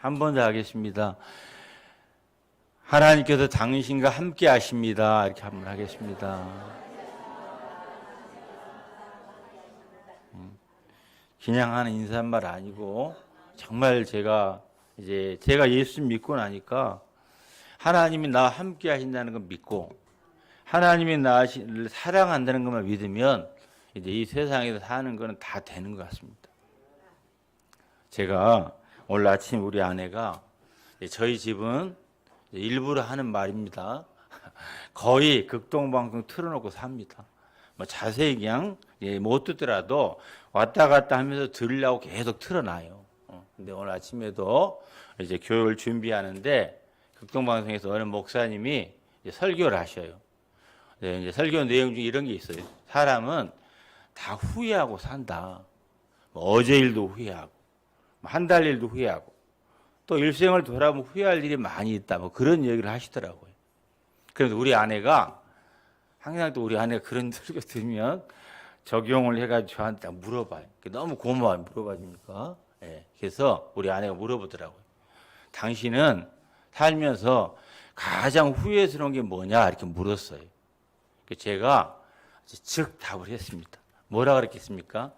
한 번 더 하겠습니다. 하나님께서 당신과 함께 하십니다. 이렇게 한번 하겠습니다. 그냥 하는 인사말 아니고 정말 제가 예수 믿고 나니까 하나님이 나와 함께 하신다는 걸 믿고 하나님이 나를 사랑한다는 것만 믿으면 이제 이 세상에서 사는 거는 다 되는 것 같습니다. 제가 오늘 아침 우리 아내가 저희 집은 일부러 하는 말입니다. 거의 극동방송 틀어놓고 삽니다. 뭐 자세히 그냥 못 듣더라도 왔다 갔다 하면서 들으려고 계속 틀어놔요. 근데 오늘 아침에도 이제 교육을 준비하는데 극동방송에서 어느 목사님이 이제 설교를 하셔요. 이제 설교 내용 중에 이런 게 있어요. 사람은 다 후회하고 산다. 뭐 어제 일도 후회하고, 한 달 일도 후회하고, 또 일생을 돌아보면 후회할 일이 많이 있다. 뭐 그런 얘기를 하시더라고요. 그래서 우리 아내가 항상 또 우리 아내가 그런 설교 들으면 적용을 해가지고 저한테 딱 물어봐요. 너무 고마워요. 물어봐 주니까. 그래서 우리 아내가 물어보더라고요. 당신은 살면서 가장 후회스러운 게 뭐냐? 이렇게 물었어요. 제가 즉 답을 했습니다. 뭐라 그랬겠습니까?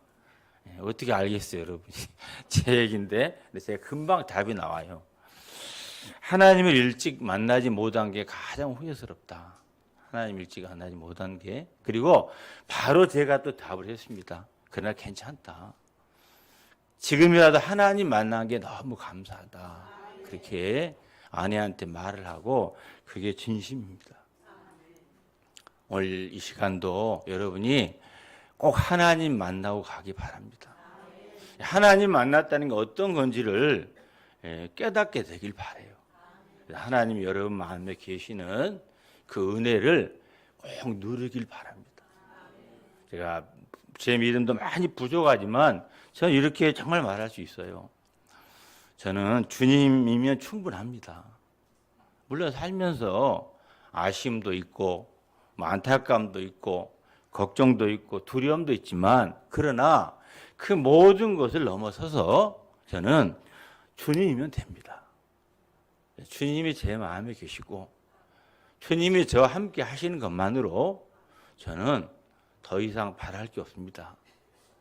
어떻게 알겠어요, 여러분이? 제 얘기인데 제가 금방 답이 나와요. 하나님을 일찍 만나지 못한 게 가장 후회스럽다. 하나님 일찍 만나지 못한 게. 그리고 바로 제가 또 답을 했습니다. 그러나 괜찮다. 지금이라도 하나님 만난 게 너무 감사하다. 그렇게 아내한테 말을 하고 그게 진심입니다. 오늘 이 시간도 여러분이 꼭 하나님 만나고 가기 바랍니다. 하나님 만났다는 게 어떤 건지를 깨닫게 되길 바라요. 하나님이 여러분 마음에 계시는 그 은혜를 꼭 누리길 바랍니다. 제가 제 믿음도 많이 부족하지만 저는 이렇게 정말 말할 수 있어요. 저는 주님이면 충분합니다. 물론 살면서 아쉬움도 있고 안타까움도 있고 걱정도 있고 두려움도 있지만 그러나 그 모든 것을 넘어서서 저는 주님이면 됩니다. 주님이 제 마음에 계시고 주님이 저와 함께 하시는 것만으로 저는 더 이상 바랄 게 없습니다.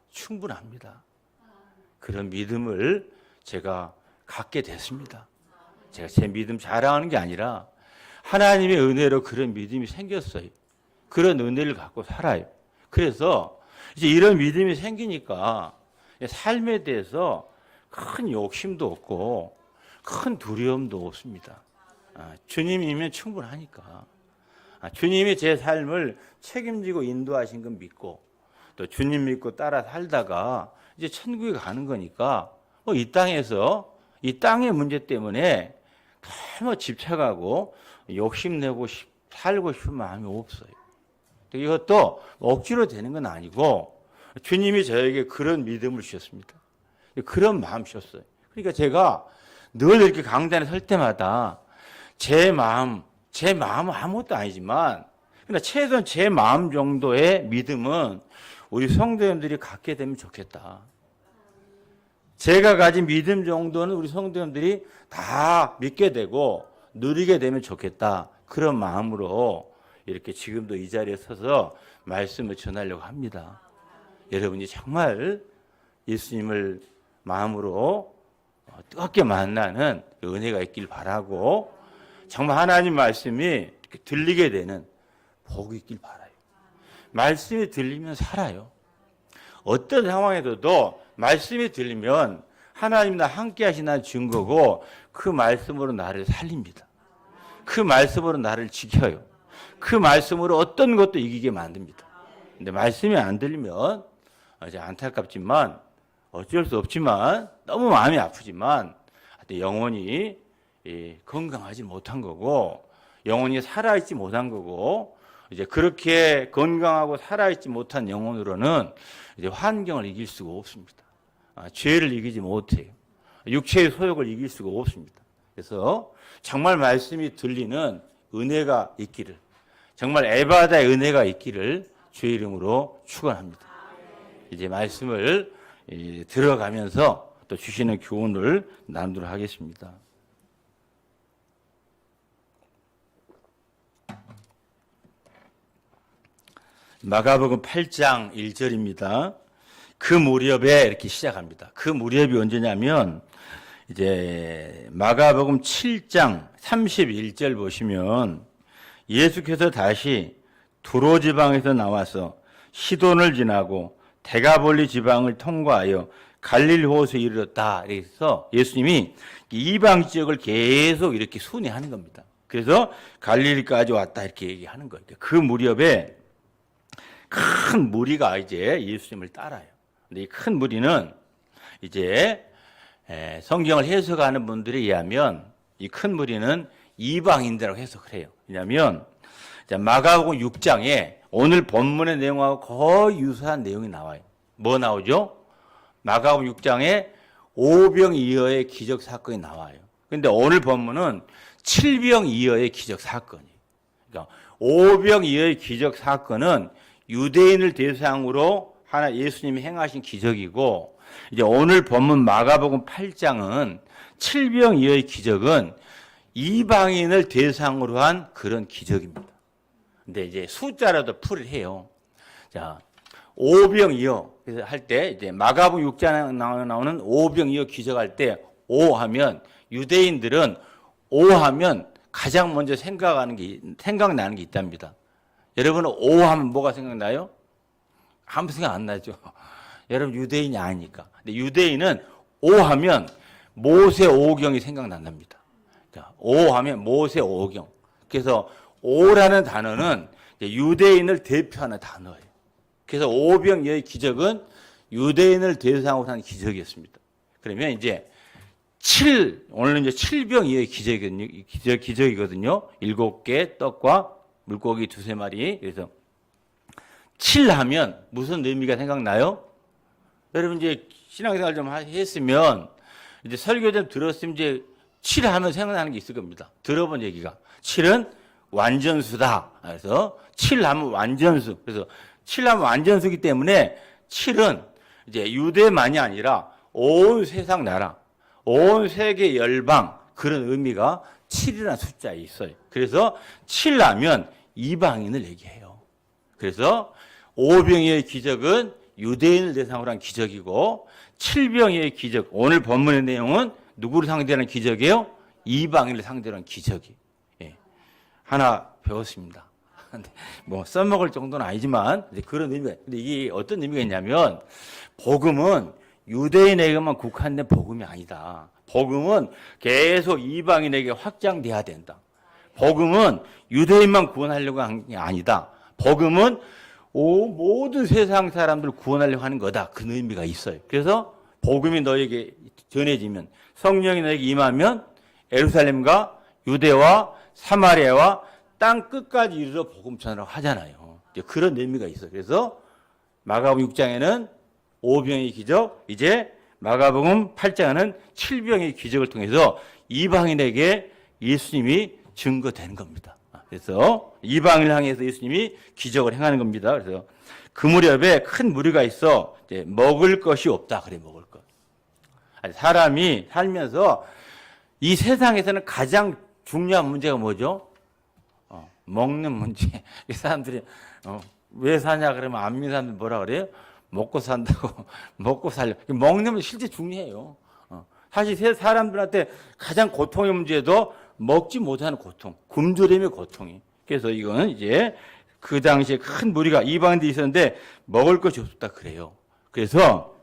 충분합니다. 그런 믿음을 제가 갖게 됐습니다. 제가 제 믿음 자랑하는 게 아니라 하나님의 은혜로 그런 믿음이 생겼어요. 그런 은혜를 갖고 살아요. 그래서 이제 이런 믿음이 생기니까 삶에 대해서 큰 욕심도 없고 큰 두려움도 없습니다. 주님이면 충분하니까. 주님이 제 삶을 책임지고 인도하신 건 믿고 또 주님 믿고 따라 살다가 이제 천국에 가는 거니까 이 땅에서 이 땅의 문제 때문에 너무 집착하고 욕심내고 살고 싶은 마음이 없어요. 이것도 억지로 되는 건 아니고 주님이 저에게 그런 믿음을 주셨습니다. 그런 마음 주셨어요. 그러니까 제가 늘 이렇게 강단에 설 때마다 제 마음은 아무것도 아니지만 그러나 최소한 제 마음 정도의 믿음은 우리 성도님들이 갖게 되면 좋겠다. 제가 가진 믿음 정도는 우리 성도님들이 다 믿게 되고 누리게 되면 좋겠다. 그런 마음으로 이렇게 지금도 이 자리에 서서 말씀을 전하려고 합니다. 여러분이 정말 예수님을 마음으로 뜨겁게 만나는 은혜가 있길 바라고 정말 하나님 말씀이 이렇게 들리게 되는 복이 있길 바라요. 말씀이 들리면 살아요. 어떤 상황에서도 말씀이 들리면 하나님 나 함께 하시는 증거고 그 말씀으로 나를 살립니다. 그 말씀으로 나를 지켜요. 그 말씀으로 어떤 것도 이기게 만듭니다. 근데 말씀이 안 들리면 이제 안타깝지만 어쩔 수 없지만 너무 마음이 아프지만 영혼이 건강하지 못한 거고 영혼이 살아있지 못한 거고 이제 그렇게 건강하고 살아있지 못한 영혼으로는 이제 환경을 이길 수가 없습니다. 죄를 이기지 못해요. 육체의 소욕을 이길 수가 없습니다. 그래서 정말 말씀이 들리는 은혜가 있기를 정말 에바다의 은혜가 있기를 주의 이름으로 축원합니다. 이제 말씀을 들어가면서 또 주시는 교훈을 나누도록 하겠습니다. 마가복음 8장 1절입니다. 그 무렵에 이렇게 시작합니다. 그 무렵이 언제냐면 이제 마가복음 7장 31절 보시면 예수께서 다시 두로 지방에서 나와서 시돈을 지나고 데가볼리 지방을 통과하여 갈릴리 호수에 이르렀다. 그래서 예수님이 이방 지역을 계속 이렇게 순회하는 겁니다. 그래서 갈릴리까지 왔다 이렇게 얘기하는 거예요. 그 무렵에 큰 무리가 이제 예수님을 따라요. 근데 이 큰 무리는 이제 성경을 해석하는 분들에 의하면 이 큰 무리는 이방인들이라고 해석을 해요. 왜냐하면 마가복음 6장에 오늘 본문의 내용하고 거의 유사한 내용이 나와요. 뭐 나오죠? 마가복음 6장에 오병이어의 기적 사건이 나와요. 그런데 오늘 본문은 칠병이어의 기적 사건이에요. 그러니까 오병이어의 기적 사건은 유대인을 대상으로 하나 예수님이 행하신 기적이고, 이제 오늘 본문 마가복음 8장은 칠병이어의 기적은 이방인을 대상으로 한 그런 기적입니다. 근데 이제 숫자라도 풀을 해요. 자, 오병이어 할 때 이제 마가복음 6장에 나오는 오병이어 기적할 때 오 하면 유대인들은 오 하면 가장 먼저 생각나는 게 있답니다. 여러분은 오 하면 뭐가 생각나요? 아무 생각 안 나죠. 여러분 유대인이 아니니까. 근데 유대인은 오 하면 모세 오경이 생각난답니다. 자, 오 하면 모세 오경. 그래서 오라는 단어는 유대인을 대표하는 단어예요. 그래서 오병이어의 기적은 유대인을 대상으로 한 기적이었습니다. 그러면 이제 오늘은 이제 칠병이어의 기적이거든요. 7개 떡과 물고기 2-3마리. 그래서 7 하면 무슨 의미가 생각나요? 여러분 이제 신앙생활 좀 했으면 이제 설교 좀 들었으면 이제 7 하면 생각나는 게 있을 겁니다. 들어본 얘기가. 7은 완전수다. 그래서 7 하면 완전수. 그래서 7 하면 완전수이기 때문에 7은 이제 유대만이 아니라 온 세상 나라, 온 세계 열방, 그런 의미가 7이라는 숫자에 있어요. 그래서 7 하면 이방인을 얘기해요. 그래서 오병이어의 기적은 유대인을 대상으로 한 기적이고, 칠병이어의 기적, 오늘 본문의 내용은 누구를 상대하는 기적이에요? 이방인을 상대로 한 기적이. 예. 하나 배웠습니다. 뭐 써먹을 정도는 아니지만 그런 의미가. 근데 이게 어떤 의미가 있냐면, 복음은 유대인에게만 국한된 복음이 아니다. 복음은 계속 이방인에게 확장돼야 된다. 복음은 유대인만 구원하려고 한 게 아니다. 복음은 모든 세상 사람들을 구원하려고 하는 거다. 그런 의미가 있어요. 그래서 복음이 너에게 전해지면, 성령이 너에게 임하면 예루살렘과 유대와 사마리아와 땅 끝까지 이르러 복음 전하라고 하잖아요. 그런 의미가 있어요. 그래서 마가복음 6장에는 오병의 기적, 이제 마가복음 8장에는 칠병의 기적을 통해서 이방인에게 예수님이 증거되는 겁니다. 그래서 이방인을 향해서 예수님이 기적을 행하는 겁니다. 그래서 그 무렵에 큰 무리가 있어 이제 먹을 것이 없다. 그래, 먹을 것. 사람이 살면서 이 세상에서는 가장 중요한 문제가 뭐죠? 먹는 문제. 이 사람들이 왜 사냐 그러면 안 믿는 사람들 뭐라 그래요? 먹고 산다고. 먹고 살려. 먹는 게 실제 중요해요. 사실 사람들한테 가장 고통의 문제도 먹지 못하는 고통, 굶주림의 고통이. 그래서 이거는 이제 그 당시에 큰 무리가 이방인들이 있었는데 먹을 것이 없었다 그래요. 그래서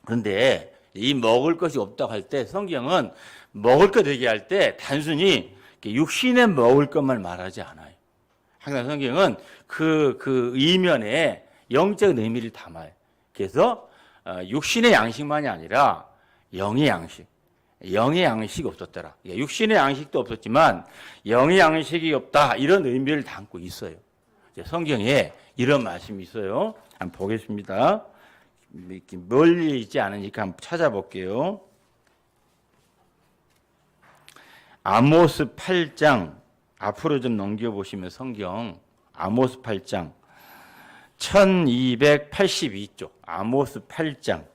그런데 이 먹을 것이 없다고 할 때 성경은 먹을 것 얘기할 때 단순히 육신에 먹을 것만 말하지 않아요. 항상 성경은 그 이면에 영적인 의미를 담아요. 그래서 육신의 양식만이 아니라 영의 양식. 영의 양식이 없었더라. 육신의 양식도 없었지만 영의 양식이 없다. 이런 의미를 담고 있어요. 성경에 이런 말씀이 있어요. 한번 보겠습니다. 멀리 있지 않으니까 한번 찾아볼게요. 아모스 8장 앞으로 좀 넘겨보시면 성경 아모스 8장 1282쪽 아모스 8장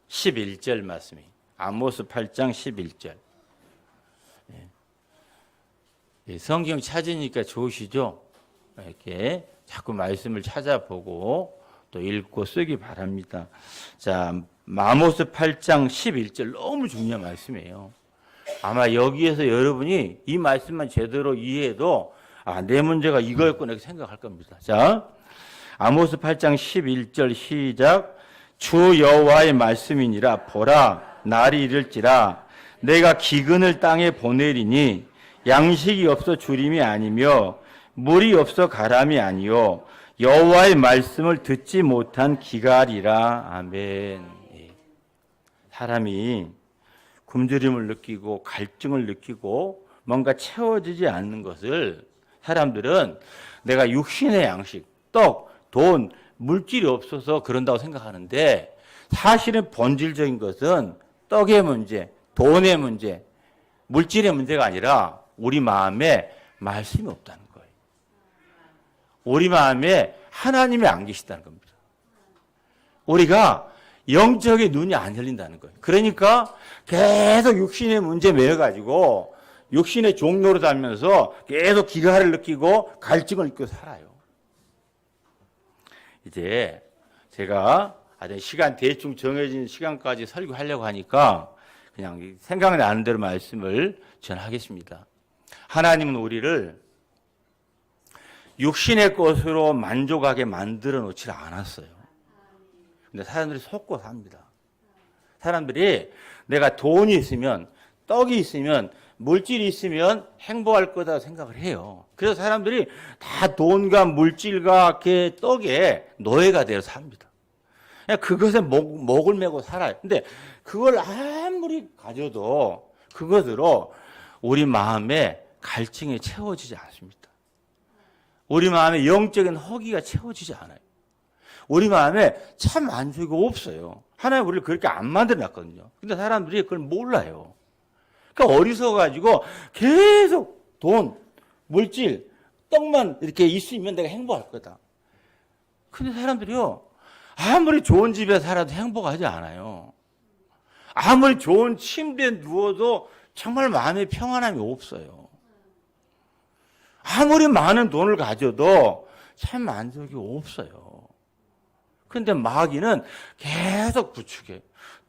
11절 말씀이 아모스 8장 11절. 성경 찾으니까 좋으시죠? 이렇게 자꾸 말씀을 찾아보고 또 읽고 쓰기 바랍니다. 자, 아모스 8장 11절 너무 중요한 말씀이에요. 아마 여기에서 여러분이 이 말씀만 제대로 이해해도 내 문제가 이거였구나 이렇게 생각할 겁니다. 자, 아모스 8장 11절 시작. 주 여호와의 말씀이니라. 보라, 날이 이를지라 내가 기근을 땅에 보내리니 양식이 없어 주림이 아니며 물이 없어 가람이 아니요 여호와의 말씀을 듣지 못한 기갈이라. 아멘. 사람이 굶주림을 느끼고 갈증을 느끼고 뭔가 채워지지 않는 것을 사람들은 내가 육신의 양식, 떡, 돈, 물질이 없어서 그런다고 생각하는데 사실은 본질적인 것은 떡의 문제, 돈의 문제, 물질의 문제가 아니라 우리 마음에 말씀이 없다는 거예요. 우리 마음에 하나님이 안 계시다는 겁니다. 우리가 영적인 눈이 안 열린다는 거예요. 그러니까 계속 육신의 문제에 매여가지고 육신의 종로로 살면서 계속 기갈을 느끼고 갈증을 느끼고 살아요. 이제 제가 시간 대충 정해진 시간까지 설교하려고 하니까 그냥 생각나는 대로 말씀을 전하겠습니다. 하나님은 우리를 육신의 것으로 만족하게 만들어 놓지 않았어요. 근데 사람들이 속고 삽니다. 사람들이 내가 돈이 있으면, 떡이 있으면, 물질이 있으면 행복할 거다 생각을 해요. 그래서 사람들이 다 돈과 물질과 떡에 노예가 되어 삽니다. 그것에 목을 메고 살아요. 근데 그걸 아무리 가져도 그것으로 우리 마음에 갈증이 채워지지 않습니다. 우리 마음에 영적인 허기가 채워지지 않아요. 우리 마음에 참 만족이 없어요. 하나님 우리를 그렇게 안 만들어놨거든요. 근데 사람들이 그걸 몰라요. 그러니까 어리석어가지고 계속 돈, 물질, 떡만 이렇게 있으면 내가 행복할 거다. 근데 사람들이요, 아무리 좋은 집에 살아도 행복하지 않아요. 아무리 좋은 침대에 누워도 정말 마음에 평안함이 없어요. 아무리 많은 돈을 가져도 참 만족이 없어요. 그런데 마귀는 계속 부추겨요.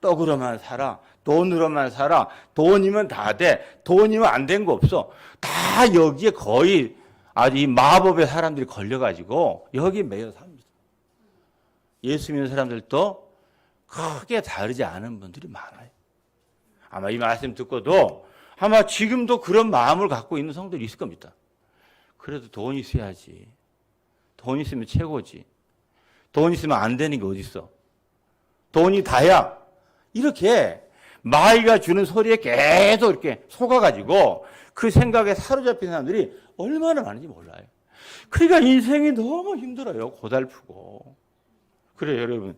떡으로만 살아, 돈으로만 살아, 돈이면 다 돼, 돈이면 안 된 거 없어. 다 여기에 거의 아주 이 마법의 사람들이 걸려가지고 여기 매여 삽니다. 예수 믿는 사람들도 크게 다르지 않은 분들이 많아요. 아마 이 말씀 듣고도 아마 지금도 그런 마음을 갖고 있는 성도들이 있을 겁니다. 그래도 돈이 있어야지. 돈 있으면 최고지. 돈 있으면 안 되는 게 어디 있어. 돈이 다야. 이렇게 마귀가 주는 소리에 계속 이렇게 속아가지고 그 생각에 사로잡힌 사람들이 얼마나 많은지 몰라요. 그러니까 인생이 너무 힘들어요. 고달프고. 그래요, 여러분.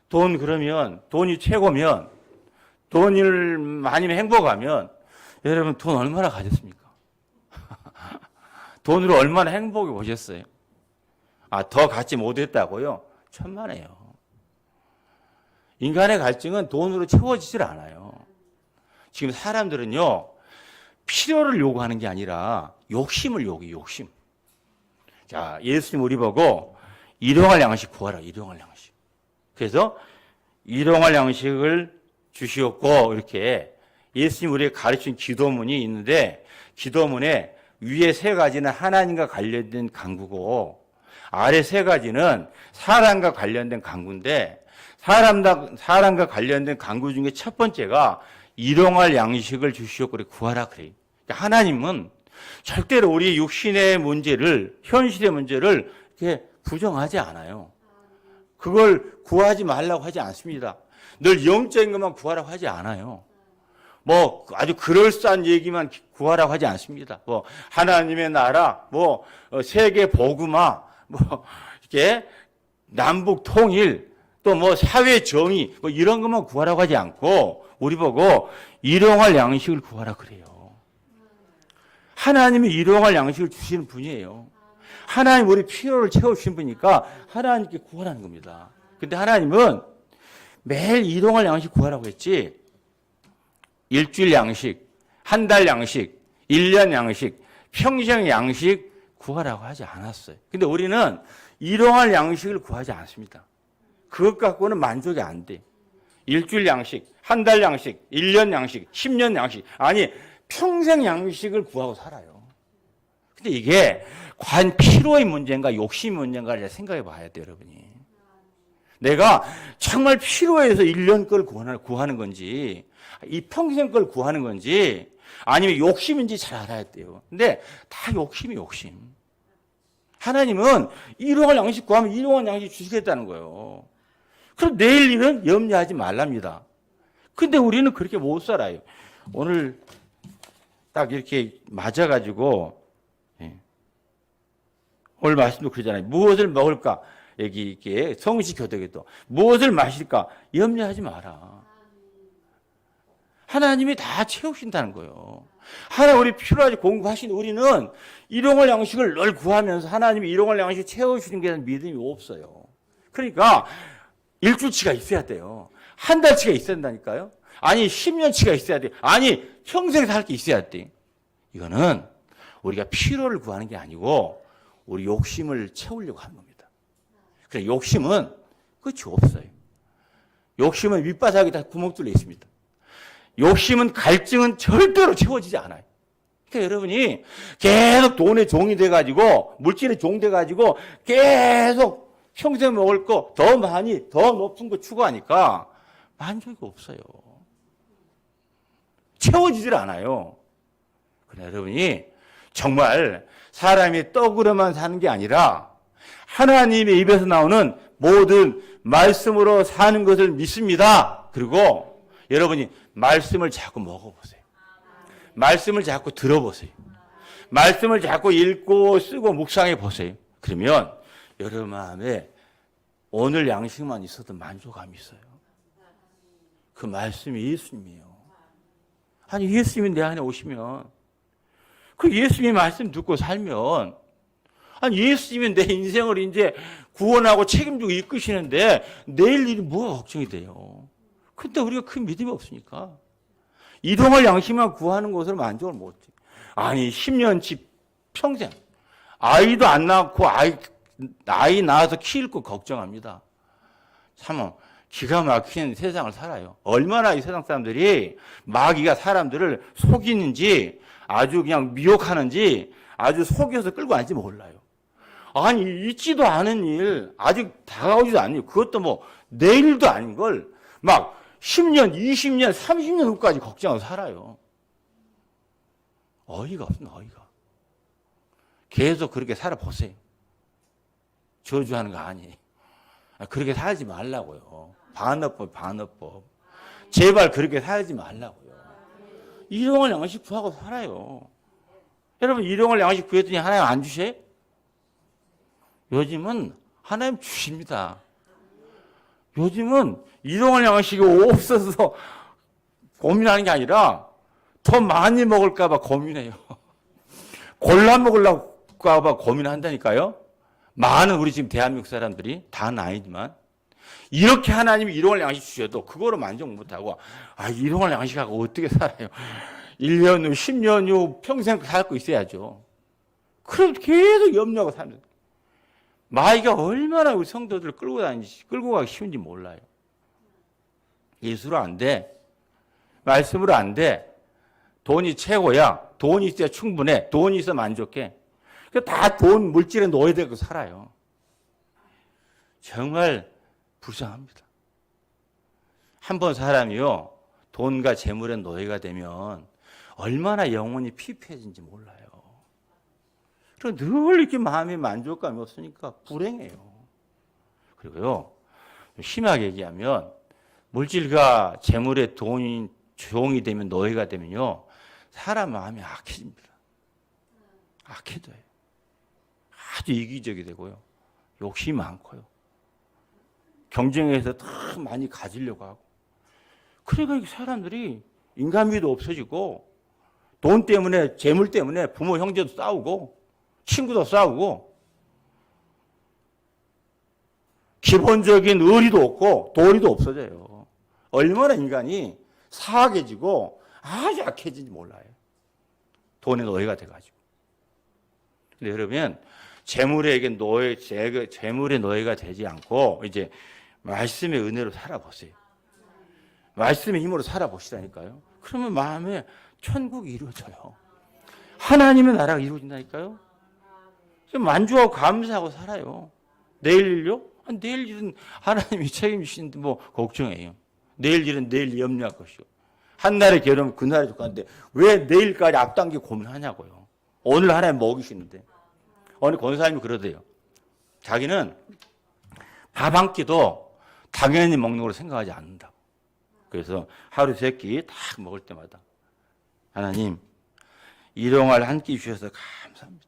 그러면 돈이 최고면 돈을 많이 행복하면 여러분 돈 얼마나 가졌습니까? 돈으로 얼마나 행복해 보셨어요? 더 갖지 못했다고요? 천만에요. 인간의 갈증은 돈으로 채워지질 않아요. 지금 사람들은요, 필요를 요구하는 게 아니라 욕심을 요구해요, 욕심. 자, 예수님 우리 보고 일용할 양식 구하라, 일용할 양식. 그래서 일용할 양식을 주시옵고, 이렇게 예수님 우리에게 가르친 기도문이 있는데, 기도문에 위에 세 가지는 하나님과 관련된 간구고, 아래 세 가지는 사람과 관련된 간구인데, 사람과 관련된 간구 중에 첫 번째가 일용할 양식을 주시옵고 구하라 그래요. 그러니까 하나님은 절대로 우리 육신의 문제를, 현실의 문제를 이렇게 부정하지 않아요. 그걸 구하지 말라고 하지 않습니다. 늘 영적인 것만 구하라고 하지 않아요. 아주 그럴싸한 얘기만 구하라고 하지 않습니다. 하나님의 나라, 세계 복음화, 이렇게 남북 통일, 또 사회 정의, 이런 것만 구하라고 하지 않고, 우리 보고 일용할 양식을 구하라 그래요. 하나님이 일용할 양식을 주시는 분이에요. 하나님 우리 필요를 채워주신 분이니까 하나님께 구하라는 겁니다. 근데 하나님은 매일 일용할 양식 구하라고 했지. 일주일 양식, 한 달 양식, 1년 양식, 평생 양식 구하라고 하지 않았어요. 근데 우리는 일용할 양식을 구하지 않습니다. 그것 갖고는 만족이 안 돼. 일주일 양식, 한 달 양식, 1년 양식, 10년 양식, 아니 평생 양식을 구하고 살아요. 근데 이게 과연 필요의 문제인가 욕심의 문제인가를 생각해 봐야 돼요, 여러분이. 내가 정말 필요해서 1년 걸 구하는 건지, 이 평생 걸 구하는 건지, 아니면 욕심인지 잘 알아야 돼요. 근데 다 욕심이 욕심. 하나님은 일용할 양식 구하면 일용할 양식 주시겠다는 거예요. 그럼 내일 일은 염려하지 말랍니다. 근데 우리는 그렇게 못 살아요. 오늘 딱 이렇게 맞아가지고, 오늘 말씀도 그러잖아요. 무엇을 먹을까? 여기 이렇게 성식 교독에도 무엇을 마실까? 염려하지 마라. 하나님이 다 채우신다는 거예요. 하나님 우리 필요하지 공부하신 우리는 일용할 양식을 늘 구하면서 하나님이 일용할 양식 채워주시는 게 대한 믿음이 없어요. 그러니까 일주치가 있어야 돼요. 한 달치가 있어야 된다니까요. 아니 10년치가 있어야 돼요. 아니 평생 살 게 있어야 돼. 이거는 우리가 필요를 구하는 게 아니고 우리 욕심을 채우려고 하는 겁니다. 그래 욕심은 끝이 없어요. 욕심은 밑바닥에 다 구멍 뚫려 있습니다. 욕심은 갈증은 절대로 채워지지 않아요. 그러니까 여러분이 계속 돈의 종이 돼가지고 물질의 종 돼가지고 계속 평생 먹을 거 더 많이 더 높은 거 추구하니까 만족이 없어요. 채워지질 않아요. 그래 여러분이 정말 사람이 떡으로만 사는 게 아니라 하나님의 입에서 나오는 모든 말씀으로 사는 것을 믿습니다. 그리고 여러분이 말씀을 자꾸 먹어보세요. 말씀을 자꾸 들어보세요. 말씀을 자꾸 읽고 쓰고 묵상해 보세요. 그러면 여러분 마음에 오늘 양식만 있어도 만족감이 있어요. 그 말씀이 예수님이에요. 아니 예수님이 내 안에 오시면 그 예수님의 말씀 듣고 살면 아니 예수님이 내 인생을 이제 구원하고 책임지고 이끄시는데 내일 일이 뭐가 걱정이 돼요. 근데 우리가 큰 믿음이 없으니까 일용할 양식만 구하는 것으로 만족을 못해. 아니 10년치 평생 아이도 안 낳고 아이 낳아서 키울 거 걱정합니다. 참 기가 막힌 세상을 살아요. 얼마나 이 세상 사람들이 마귀가 사람들을 속이는지 아주 그냥 미혹하는지 아주 속여서 끌고 가는지 몰라요. 아니 있지도 않은 일 아직 다가오지도 않은 일 그것도 뭐 내일도 아닌 걸 막 10년, 20년, 30년 후까지 걱정하고 살아요. 어이가 없습니다. 어이가. 계속 그렇게 살아보세요. 저주하는 거 아니에요. 그렇게 살지 말라고요. 반어법. 제발 그렇게 살지 말라고요. 일용할 양식 구하고 살아요. 여러분 일용할 양식 구했더니 하나님 안 주셔요? 요즘은 하나님 주십니다. 요즘은 일용할 양식이 없어서 고민하는 게 아니라 더 많이 먹을까 봐 고민해요. 골라 먹으려까 봐 고민한다니까요. 많은 우리 지금 대한민국 사람들이 다는 아니지만 이렇게 하나님이 일용할 양식 주셔도 그거로 만족 못하고 일용할 양식하고 어떻게 살아요. 1년 후, 10년 후 평생 살고 있어야죠. 그럼 계속 염려하고 사는 마귀가 얼마나 우리 성도들을 끌고 다니지 끌고 가기 쉬운지 몰라요. 예수로 안 돼. 말씀으로 안 돼. 돈이 최고야. 돈이 있어야 충분해. 돈이 있어 만족해. 다 돈, 물질에 노예되고 살아요. 정말 불쌍합니다. 한번 사람이요, 돈과 재물의 노예가 되면 얼마나 영혼이 피폐해진지 몰라요. 그리고 늘 이렇게 마음에 만족감이 없으니까 불행해요. 그리고요, 심하게 얘기하면 물질과 재물의 종이 되면 노예가 되면요, 사람 마음이 악해집니다. 악해져요. 아주 이기적이 되고요. 욕심이 많고요. 경쟁에서 더 많이 가지려고 하고. 그러니까 사람들이 인간미도 없어지고 돈 때문에 재물 때문에 부모 형제도 싸우고 친구도 싸우고 기본적인 의리도 없고 도리도 없어져요. 얼마나 인간이 사악해지고 아주 약해진지 몰라요. 돈의 노예가 돼가지고. 근데 여러분, 재물의 노예가 되지 않고 이제 말씀의 은혜로 살아보세요. 말씀의 힘으로 살아보시라니까요. 그러면 마음에 천국이 이루어져요. 하나님의 나라가 이루어진다니까요. 만족하고 감사하고 살아요. 내일 일요? 내일 일은 하나님이 책임지시는데 뭐 걱정해요. 내일 일은 내일 염려할 것이고. 한날의 결혼 그날에 좋겠는데 왜 내일까지 앞당겨 고민하냐고요. 오늘 하나님 먹이시는데. 어느 권사님이 그러대요. 자기는 밥 한 끼도 당연히 먹는 걸로 생각하지 않는다고. 그래서 하루 3끼 딱 먹을 때마다 하나님 일용할 한 끼 주셔서 감사합니다.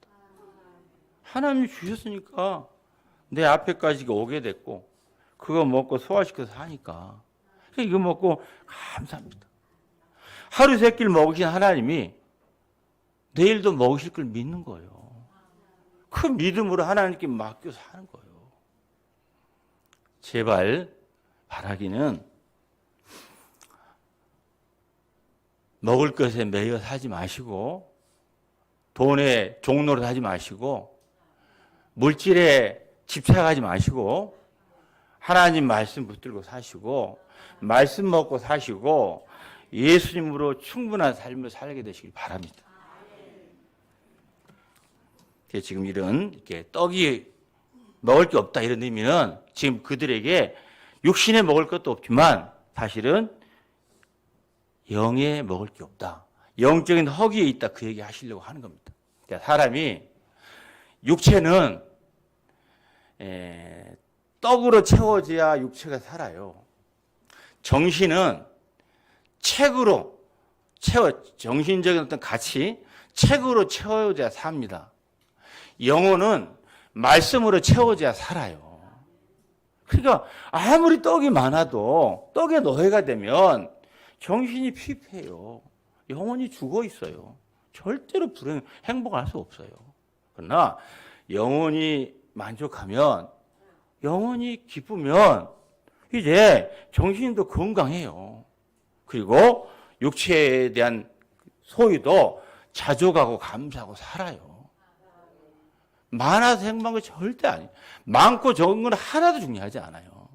하나님이 주셨으니까 내 앞에까지 오게 됐고 그거 먹고 소화시켜서 하니까 이거 먹고 감사합니다. 하루 3끼를 먹으신 하나님이 내일도 먹으실 걸 믿는 거예요. 그 믿음으로 하나님께 맡겨서 하는 거예요. 제발 바라기는 먹을 것에 매여 사지 마시고 돈에 종로를 하지 마시고 물질에 집착하지 마시고 하나님 말씀 붙들고 사시고 말씀 먹고 사시고 예수님으로 충분한 삶을 살게 되시길 바랍니다. 지금 이렇게 떡이 먹을 게 없다 이런 의미는 지금 그들에게 육신에 먹을 것도 없지만 사실은 영에 먹을 게 없다. 영적인 허기에 있다 그 얘기 하시려고 하는 겁니다. 사람이 육체는 떡으로 채워져야 육체가 살아요. 정신은 책으로 정신적인 어떤 가치, 책으로 채워져야 삽니다. 영혼은 말씀으로 채워져야 살아요. 그러니까 아무리 떡이 많아도 떡의 노예가 되면 정신이 피폐해요. 영혼이 죽어 있어요. 절대로 행복할 수 없어요. 그러나 영혼이 만족하면, 영혼이 기쁘면 이제 정신도 건강해요. 그리고 육체에 대한 소유도 자족하고 감사하고 살아요. 많아서 행복한 건 절대 아니에요. 많고 적은 건 하나도 중요하지 않아요.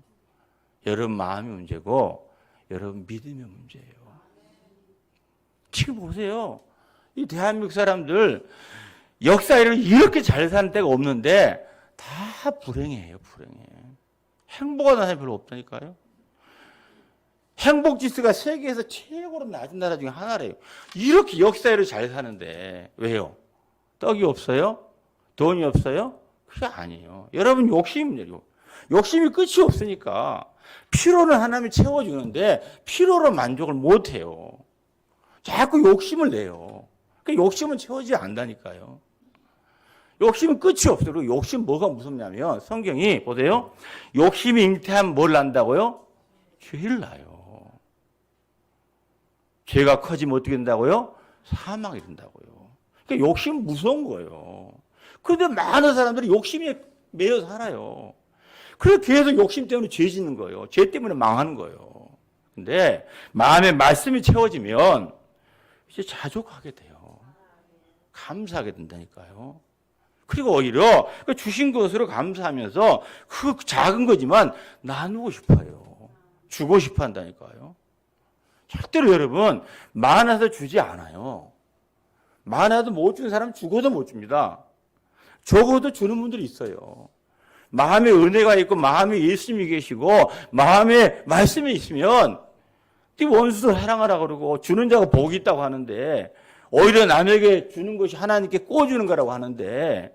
여러분 마음이 문제고 여러분 믿음의 문제예요. 지금 보세요. 이 대한민국 사람들 역사를 이렇게 잘 사는 때가 없는데 다 불행해요. 불행해. 행복한 나라가 별로 없다니까요. 행복지수가 세계에서 최고로 낮은 나라 중에 하나래요. 이렇게 역사를 잘 사는데 왜요? 떡이 없어요? 돈이 없어요? 그게 아니에요. 여러분 욕심이에요. 욕심이 끝이 없으니까 필요는 하나님이 채워주는데 필요로 만족을 못해요. 자꾸 욕심을 내요. 그러니까 욕심은 채워지지 않는다니까요. 욕심은 끝이 없어요. 그리고 욕심 뭐가 무섭냐면 성경이 보세요. 욕심이 잉태하면 뭘 난다고요? 죄를 낳아요. 죄가 커지면 어떻게 된다고요? 사망이 된다고요. 그러니까 욕심은 무서운 거예요. 그런데 많은 사람들이 욕심에 매여 살아요. 그래서 계속 욕심 때문에 죄 짓는 거예요. 죄 때문에 망하는 거예요. 근데 마음의 말씀이 채워지면 이제 자족하게 돼요. 감사하게 된다니까요. 그리고 오히려 주신 것으로 감사하면서 그 작은 거지만 나누고 싶어요. 주고 싶어 한다니까요. 절대로 여러분 많아서 주지 않아요. 많아도 못 주는 사람 죽어도 못 줍니다. 적어도 주는 분들이 있어요. 마음에 은혜가 있고 마음에 예수님이 계시고 마음에 말씀이 있으면 네 원수도 사랑하라 그러고 주는 자가 복이 있다고 하는데 오히려 남에게 주는 것이 하나님께 꿔주는 거라고 하는데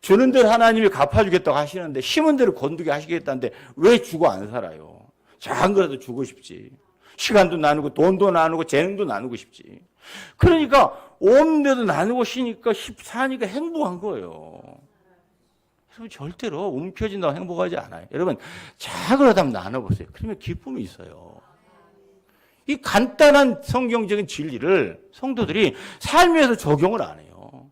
주는 대로 하나님이 갚아주겠다고 하시는데 심은 대로 건두게 하시겠다는데 왜 주고 안 살아요? 작은 거라도 주고 싶지. 시간도 나누고 돈도 나누고 재능도 나누고 싶지. 그러니까 온 데도 나누고 사니까 행복한 거예요. 여러분 절대로 움켜진다고 행복하지 않아요. 여러분 작은 한번 나눠보세요. 그러면 기쁨이 있어요. 이 간단한 성경적인 진리를 성도들이 삶에서 적용을 안 해요.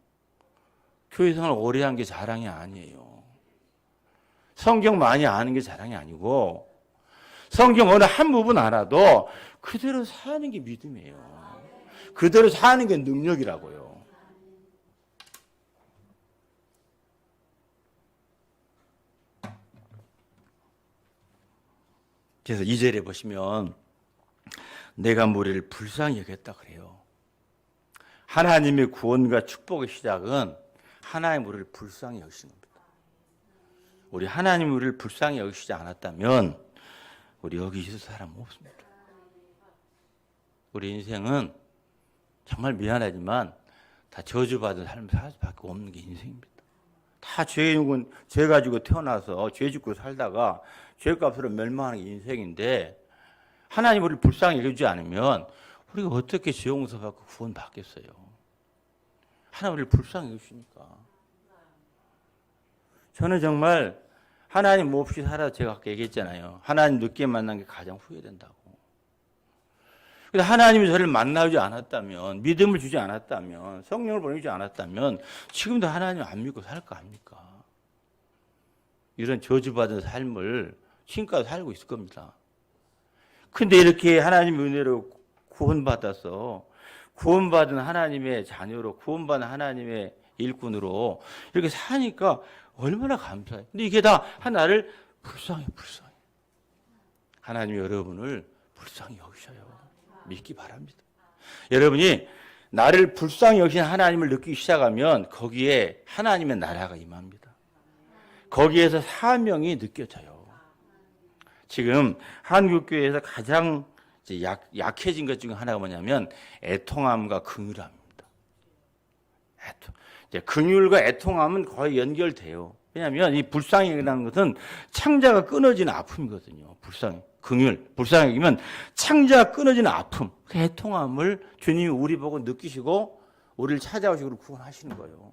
교회 생활 오래 한 게 자랑이 아니에요. 성경 많이 아는 게 자랑이 아니고 성경 어느 한 부분 알아도 그대로 사는 게 믿음이에요. 그대로 사는 게 능력이라고요. 그래서 2절에 보시면 내가 무리를 불쌍히 여겼다 그래요. 하나님의 구원과 축복의 시작은 하나님의 우리를 불쌍히 여기신 겁니다. 우리 하나님 우리를 불쌍히 여기시지 않았다면 우리 여기 있을 사람 없습니다. 우리 인생은 정말 미안하지만 다 저주받은 삶을 살 수밖에 없는 게 인생입니다. 다 죄 가지고 태어나서 죄 짓고 살다가 죄값으로 멸망하는 게 인생인데 하나님 우리를 불쌍히 여기지 않으면 우리가 어떻게 죄 용서받고 구원받겠어요? 하나님 우리를 불쌍히 여기시니까. 저는 정말 하나님 없이 살아 제가 아까 얘기했잖아요. 하나님 늦게 만난 게 가장 후회된다고. 근데 하나님이 저를 만나지 않았다면, 믿음을 주지 않았다면, 성령을 보내주지 않았다면 지금도 하나님 안 믿고 살까 합니까? 이런 저주받은 삶을 지금까지 살고 있을 겁니다. 근데 이렇게 하나님의 은혜로 구원받아서 구원받은 하나님의 자녀로 구원받은 하나님의 일꾼으로 이렇게 사니까 얼마나 감사해요. 근데 이게 다 하나를 불쌍히. 하나님이 여러분을 불쌍히 여기셔요. 믿기 바랍니다. 여러분이 나를 불쌍히 여기신 하나님을 느끼기 시작하면 거기에 하나님의 나라가 임합니다. 거기에서 사명이 느껴져요. 지금 한국교회에서 가장 약해진 것 중에 하나가 뭐냐면 애통함과 긍휼함입니다. 긍휼과 애통함은 거의 연결돼요. 왜냐하면 이 불쌍히라는 것은 창자가 끊어지는 아픔이거든요. 불쌍히 여기면 창자가 끊어지는 아픔, 그 애통함을 주님이 우리 보고 느끼시고 우리를 찾아오시고 구원하시는 거예요.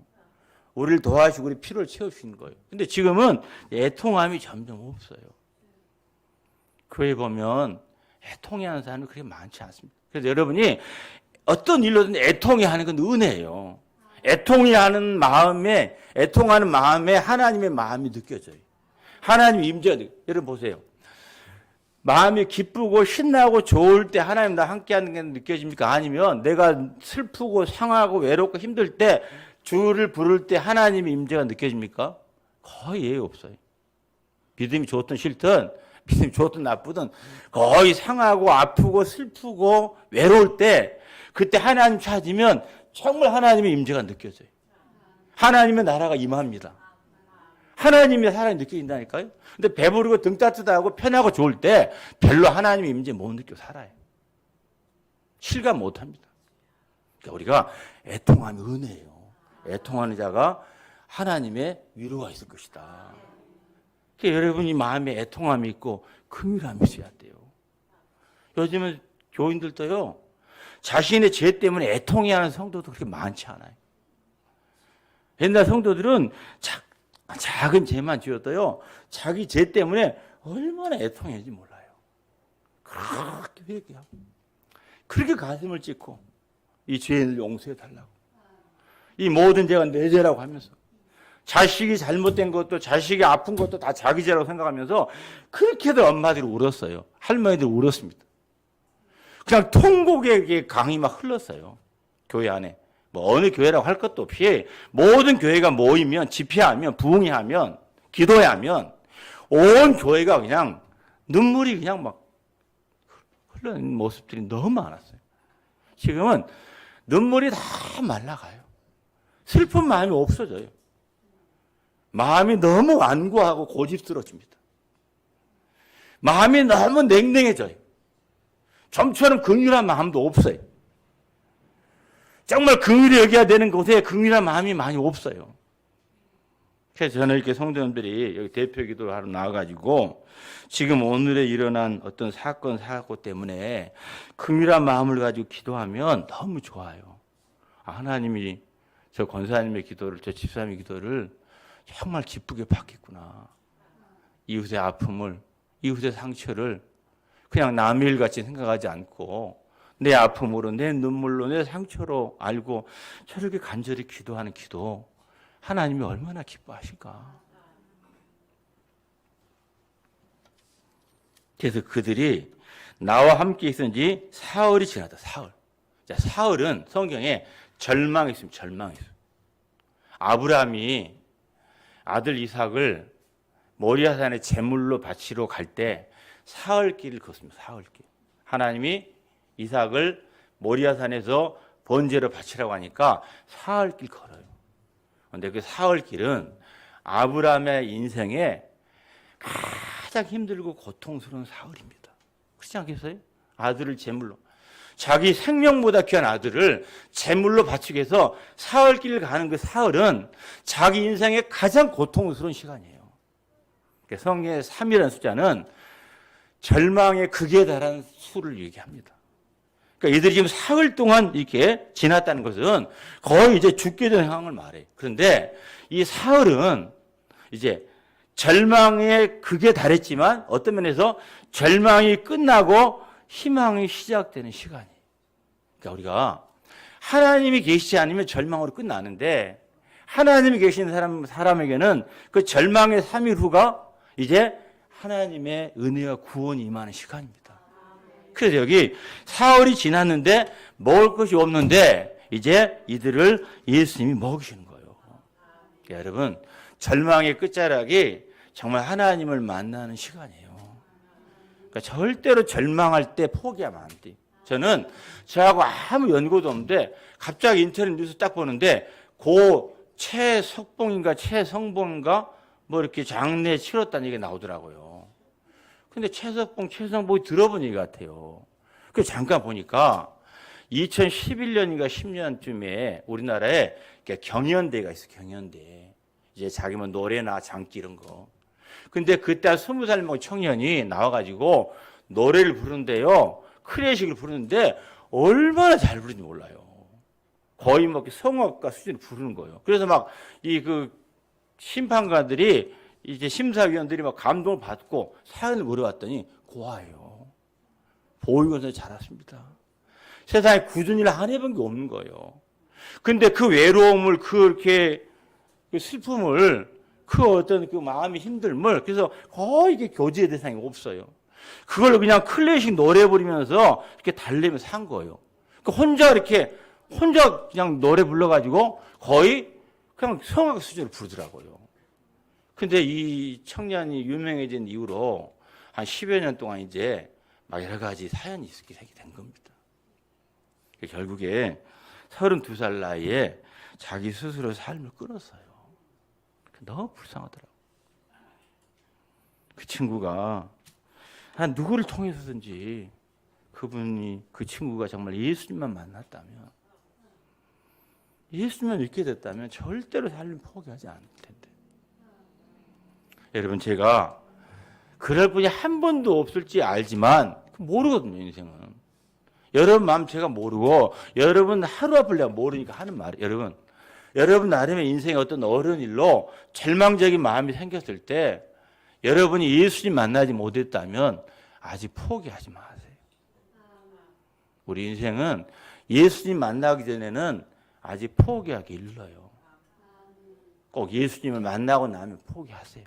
우리를 도와주시고 우리 필요를 채우시는 거예요. 근데 지금은 애통함이 점점 없어요. 교회 보면 애통해하는 사람이 그렇게 많지 않습니다. 그래서 여러분이 어떤 일로든 애통해하는 건 은혜예요. 애통해하는 마음에 하나님의 마음이 느껴져요. 하나님의 임재가 느껴져요. 여러분 보세요. 마음이 기쁘고 신나고 좋을 때 하나님 나 함께하는 게 느껴집니까? 아니면 내가 슬프고 상하고 외롭고 힘들 때 주를 부를 때 하나님의 임재가 느껴집니까? 거의 예의 없어요. 믿음이 좋든 싫든 믿음이 좋든 나쁘든 거의 상하고 아프고 슬프고 외로울 때 그때 하나님 찾으면 정말 하나님의 임재가 느껴져요. 하나님의 나라가 임합니다. 하나님의 사랑이 느껴진다니까요. 근데 배부르고 등 따뜻하고 편하고 좋을 때 별로 하나님의 임재 못 느껴 살아요. 실감 못 합니다. 그러니까 우리가 애통함이 은혜예요. 애통하는 자가 하나님의 위로가 있을 것이다. 그러니까 여러분이 마음에 애통함이 있고 긍휼함이 있어야 돼요. 요즘은 교인들도요. 자신의 죄 때문에 애통해하는 성도도 그렇게 많지 않아요. 옛날 성도들은 작은 죄만 지어도요. 자기 죄 때문에 얼마나 애통했는지 몰라요. 그렇게 회개하고 그렇게 가슴을 찢고 이 죄를 용서해 달라고. 이 모든 죄가 내 죄라고 하면서 자식이 잘못된 것도 자식이 아픈 것도 다 자기 죄라고 생각하면서 그렇게들 엄마들이 울었어요. 할머니들이 울었습니다. 그냥 통곡의 강이 막 흘렀어요. 교회 안에. 뭐 어느 교회라고 할 것도 없이 모든 교회가 모이면 집회하면 부흥회하면 기도회하면 온 교회가 그냥 눈물이 그냥 막 흐르는 모습들이 너무 많았어요. 지금은 눈물이 다 말라가요. 슬픈 마음이 없어져요. 마음이 너무 완고하고 고집스러워집니다. 마음이 너무 냉랭해져요. 좀처럼 긍휼한 마음도 없어요. 정말 긍휼히 여겨야 되는 곳에 긍휼한 마음이 많이 없어요. 그래서 저는 이렇게 성도님들이 여기 대표 기도를 하러 나와가지고 지금 오늘에 일어난 어떤 사건, 사고 때문에 긍휼한 마음을 가지고 기도하면 너무 좋아요. 하나님이 저 권사님의 기도를, 저 집사님의 기도를 정말 기쁘게 받겠구나. 이웃의 아픔을, 이웃의 상처를 그냥 남의 일같이 생각하지 않고 내 아픔으로, 내 눈물로, 내 상처로 알고 저렇게 간절히 기도하는 기도 하나님이 얼마나 기뻐하실까. 그래서 그들이 나와 함께 있었는지 사흘이 지났다. 사흘. 자, 사흘은 성경에 절망이 있습니다. 절망이 있어요. 아브라함이 아들 이삭을 모리아산에 제물로 바치러 갈 때 사흘 길을 걷습니다. 사흘 길. 하나님이 이삭을 모리아산에서 번제로 바치라고 하니까 사흘 길 걸어요. 그런데 그 사흘 길은 아브라함의 인생에 가장 힘들고 고통스러운 사흘입니다. 그렇지 않겠어요? 아들을 제물로. 자기 생명보다 귀한 아들을 제물로 바치기 위해서 사흘 길을 가는 그 사흘은 자기 인생의 가장 고통스러운 시간이에요. 성경의 3이라는 숫자는 절망의 극에 달한 수를 얘기합니다. 그러니까 이들이 지금 사흘 동안 이렇게 지났다는 것은 거의 이제 죽게 된 상황을 말해요. 그런데 이 사흘은 이제 절망의 극에 달했지만 어떤 면에서 절망이 끝나고 희망이 시작되는 시간이에요. 그러니까 우리가 하나님이 계시지 않으면 절망으로 끝나는데 하나님이 계시는 사람에게는 그 절망의 3일 후가 이제 하나님의 은혜와 구원이 임하는 시간입니다. 그래서 여기 사흘이 지났는데 먹을 것이 없는데 이제 이들을 예수님이 먹이시는 거예요. 그러니까 여러분, 절망의 끝자락이 정말 하나님을 만나는 시간이에요. 그러니까 절대로 절망할 때 포기하면 안 돼요. 저는 저하고 아무 연고도 없는데 갑자기 인터넷 뉴스 딱 보는데 고 최석봉인가 최성봉인가 뭐 이렇게 장례 치렀다는 얘기가 나오더라고요. 근데 최성봉이 들어본 얘기 같아요. 그래서 잠깐 보니까 2011년인가 10년쯤에 우리나라에 경연대가 있어요. 경연대. 이제 자기 뭐 노래나 장기 이런 거. 근데 그때 20살 먹은 청년이 나와가지고 노래를 부르는데요. 클래식을 부르는데 얼마나 잘 부르는지 몰라요. 거의 막 성악가 수준으로 부르는 거예요. 그래서 막 심판관들이 이제 심사위원들이 막 감동을 받고 사연을 물어봤더니 고아예요. 보육원에서 자랐습니다. 세상에 굳은 일 안 해본 게 없는 거예요. 근데 그 외로움을 그렇게 그 슬픔을 그 어떤 그 마음의 힘듦을 그래서 거의 이게 교제의 대상이 없어요. 그걸 그냥 클래식 노래 부르면서 이렇게 달래면서 산 거예요. 혼자 그냥 노래 불러가지고 거의 그냥 성악 수준으로 부르더라고요. 근데 이 청년이 유명해진 이후로 한 10여 년 동안 이제 막 여러 가지 사연이 있게 된 겁니다. 결국에 32살 나이에 자기 스스로 삶을 끊었어요. 너무 불쌍하더라고요. 그 친구가 누구를 통해서든지 그 친구가 정말 예수님만 만났다면, 예수님만 믿게 됐다면 절대로 삶을 포기하지 않을 텐데. 여러분, 제가 그럴 분이 한 번도 없을지 알지만 모르거든요, 인생은. 여러분 마음 제가 모르고 여러분 하루 앞을 내가 모르니까 하는 말이에요. 여러분 나름의 인생의 어떤 어려운 일로 절망적인 마음이 생겼을 때 여러분이 예수님 만나지 못했다면 아직 포기하지 마세요. 우리 인생은 예수님 만나기 전에는 아직 포기하기 일러요. 꼭 예수님을 만나고 나면 포기하세요.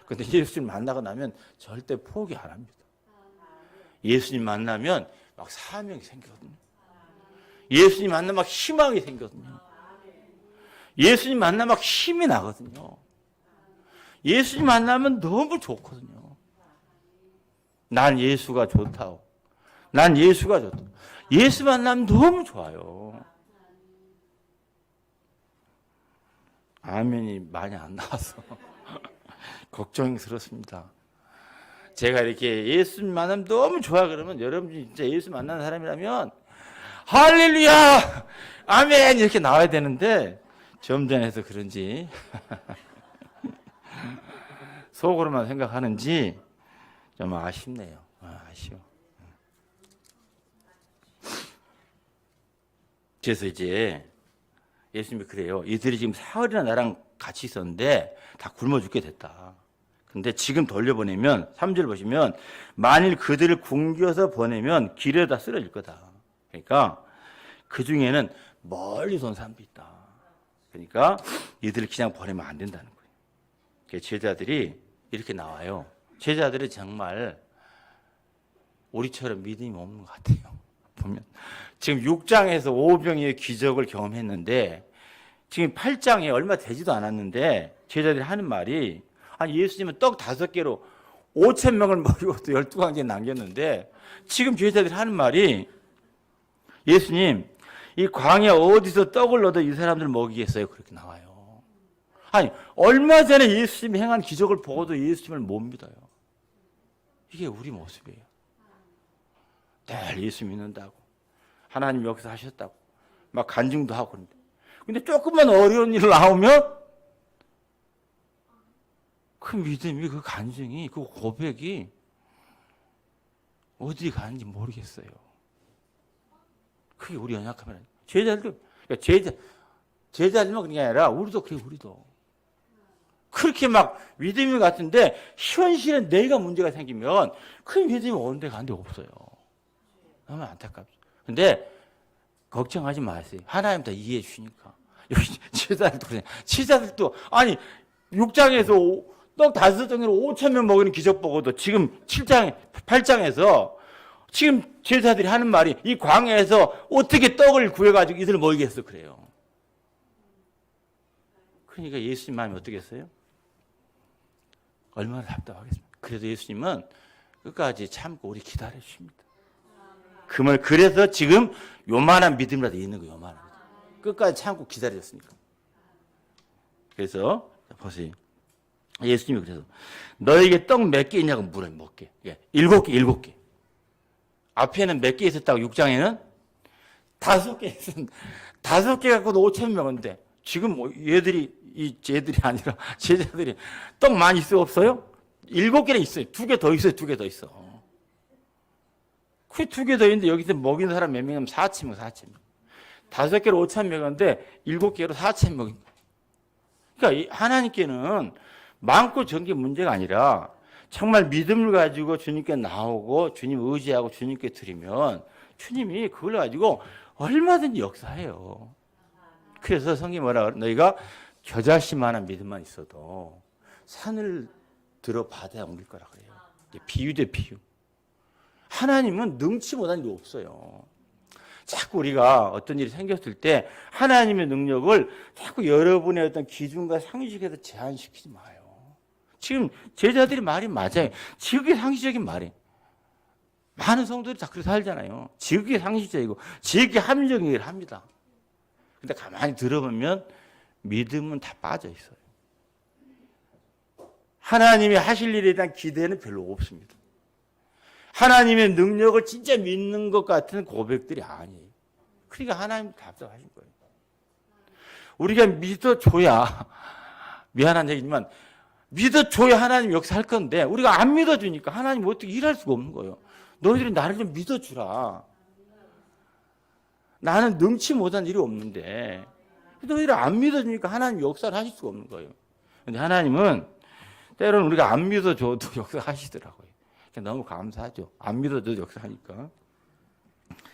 그런데 예수님 만나고 나면 절대 포기 안 합니다. 예수님 만나면 막 사명이 생기거든요. 예수님 만나면 막 희망이 생기거든요. 예수님 만나면 막 힘이 나거든요. 예수님 만나면 너무 좋거든요. 난 예수가 좋다고. 난 예수가 좋다. 예수 만나면 너무 좋아요. 아멘이 많이 안 나와서 걱정스럽습니다. 제가 이렇게 예수 만나면 너무 좋아 그러면 여러분이 진짜 예수 만나는 사람이라면 할렐루야 아멘 이렇게 나와야 되는데 점잖해서 그런지 속으로만 생각하는지 좀 아쉽네요. 아쉬워. 그래서 이제 예수님이 그래요. 이들이 지금 사흘이나 나랑 같이 있었는데 다 굶어 죽게 됐다. 근데 지금 돌려보내면 3절 보시면 만일 그들을 굶겨서 보내면 길에다 쓰러질 거다. 그러니까 그 중에는 멀리서 온 사람도 있다. 그러니까 이들을 그냥 보내면 안 된다는 거예요. 제자들이 이렇게 나와요. 제자들이 정말 우리처럼 믿음이 없는 것 같아요. 보면 지금 6장에서 오병이의 기적을 경험했는데 지금 8장에 얼마 되지도 않았는데 제자들이 하는 말이 아니 예수님은 떡 5개로 5,000명을 먹이고 또 12광지에 남겼는데 지금 제자들이 하는 말이 예수님 이 광야 어디서 떡을 얻어 이 사람들 먹이겠어요? 그렇게 나와요. 아니 얼마 전에 예수님이 행한 기적을 보고도 예수님을 못 믿어요. 이게 우리 모습이에요. 늘 예수 믿는다고 하나님 여기서 하셨다고 막 간증도 하고 그런데 근데 조금만 어려운 일 나오면 그 믿음이 그 간증이 그 고백이 어디 가는지 모르겠어요. 그게 우리 연약함이라는 제자들도 그러니까 제자들만 그런 게 아니라 우리도 그래 우리도 그렇게 막 믿음이 같은데 현실은 내가 문제가 생기면 그 믿음이 오는 데 가는 데 없어요. 너무 안타깝죠. 근데 걱정하지 마세요. 하나님 다 이해해 주시니까. 여기 제자들도 그래. 제자들도 아니 6장에서 떡 5덩이로 5,000명 먹이는 기적 보고도 지금 8장에서 지금 제자들이 하는 말이 이 광야에서 어떻게 떡을 구해가지고 이들을 먹이겠어 그래요. 그러니까 예수님 마음이 어떻겠어요? 얼마나 답답하겠습니까? 그래도 예수님은 끝까지 참고 우리 기다려 주십니다. 그 말 그래서 지금 요만한 믿음이라도 있는 거예요. 요만한 믿음. 끝까지 참고 기다렸으니까. 그래서 보세요. 예수님이 그래서 너에게 떡 몇 개 있냐고 물어요. 몇 개? 7개. 앞에는 몇 개 있었다고 6장에는 5개 있었는데 5개 갖고도 5,000명인데 지금 뭐 얘들이 아니라 제자들이 떡 많이 있어요? 없어요? 7개는 있어요. 2개 더 있어요. 2개 더 있어. 그 2개 더 있는데 여기서 먹이는 사람 몇 명이면 4,000명. 5개로 5,000명인데 7개로 4,000명. 그러니까 하나님께는 많고 적은 게 문제가 아니라 정말 믿음을 가지고 주님께 나오고 주님 의지하고 주님께 드리면 주님이 그걸 가지고 얼마든지 역사해요. 그래서 성경이 뭐라 그래? 너희가 겨자씨만한 믿음만 있어도 산을 들어 바다에 옮길 거라 그래요. 비유대 비유. 하나님은 능치 못한 일이 없어요. 자꾸 우리가 어떤 일이 생겼을 때 하나님의 능력을 자꾸 여러분의 어떤 기준과 상식에서 제한시키지 마요. 지금 제자들이 말이 맞아요. 지극히 상식적인 말이에요. 많은 성도들이 다 그렇게 살잖아요. 지극히 상식적이고 지극히 합리적인 일을 합니다. 근데 가만히 들어보면 믿음은 다 빠져 있어요. 하나님이 하실 일에 대한 기대는 별로 없습니다. 하나님의 능력을 진짜 믿는 것 같은 고백들이 아니에요. 그러니까 하나님 답답하신 거예요. 우리가 믿어줘야, 미안한 얘기지만, 믿어줘야 하나님 역사할 건데, 우리가 안 믿어주니까 하나님 어떻게 일할 수가 없는 거예요. 너희들이 나를 좀 믿어주라. 나는 능치 못한 일이 없는데, 너희들 안 믿어주니까 하나님 역사를 하실 수가 없는 거예요. 근데 하나님은 때로는 우리가 안 믿어줘도 역사하시더라고요. 너무 감사하죠. 안 믿어도 역사하니까.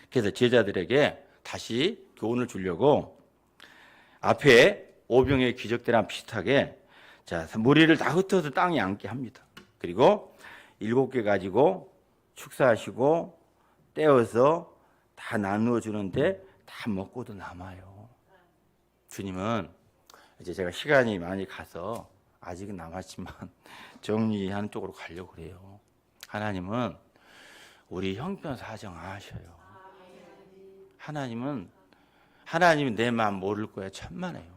그래서 제자들에게 다시 교훈을 주려고 앞에 오병의 기적대랑 비슷하게 자, 무리를 다 흩어서 땅에 앉게 합니다. 그리고 7개 가지고 축사하시고 떼어서 다 나누어 주는데 다 먹고도 남아요. 주님은 이제 제가 시간이 많이 가서 아직은 남았지만 정리하는 쪽으로 가려고 그래요. 하나님은 우리 형편 사정 아셔요. 하나님은 내 마음 모를 거야 천만에요.